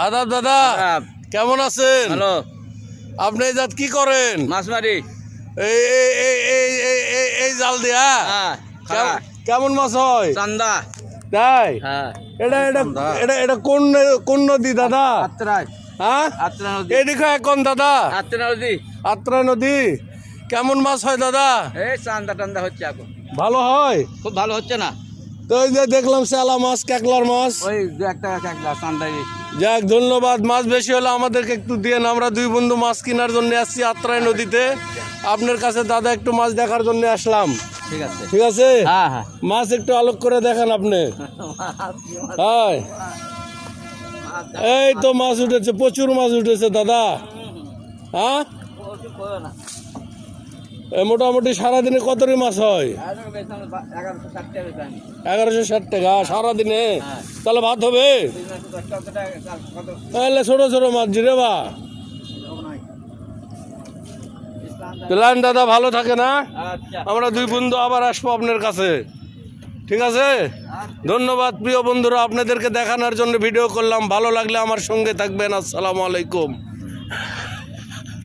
আদাব দাদা, কেমন আছেন? হ্যালো, আপনি এই জাত কি করেন? মাছ মারি। এই এই এই এই এই এই- এই জাল দিয়া কেমন মাছ হয়? চান্দা। তাই হ্যাঁ, এটা এটা এটা এটা কোন কোন নদী দাদা? আত্রাই। হ্যাঁ, আত্রা নদী। এদিকে এখন দাদা আত্রা নদী। আত্রা নদী। কেমন মাছ হয় দাদা? এই চান্দা টান্দা হচ্ছে এখন। ভালো হয়? খুব ভালো হচ্ছে না। তো এই যে দেখলাম শ্যালা মাছ, কাকলার মাছ। ওই 2-1 টাকা এক চান্দাই। যাক, ধন্যবাদ। মাছ বেশি হলে আমাদেরকে একটু দিয়েন, আমরা দুই বন্ধু মাছ কেনার জন্য আসছি আত্রাই নদীতে। আপনার কাছে দাদা একটু মাছ দেখার জন্য আসলাম। ঠিক আছে। ঠিক আছে, হ্যাঁ হ্যাঁ। মাছ একটু আলোক করে দেখান আপনি। হ্যাঁ, এই তো মাছ উঠেছে, প্রচুর মাছ উঠেছে দাদা। হ্যাঁ, মোটামুটি সারাদিনে কতটি মাছ হয়? 1160 টাকা সারাদিনে। তাহলে ভাত হবে? তাহলে ছোট ছোট মাছ রে বা। লাইন দাদা, ভালো থাকে না? আমরা দুই বন্ধু আবার আসবো আপনার কাছে। ঠিক আছে, ধন্যবাদ প্রিয় বন্ধুরা, আপনাদেরকে দেখানোর জন্য ভিডিও করলাম। ভালো লাগলে আমার সঙ্গে থাকবেন। আসসালামু আলাইকুম।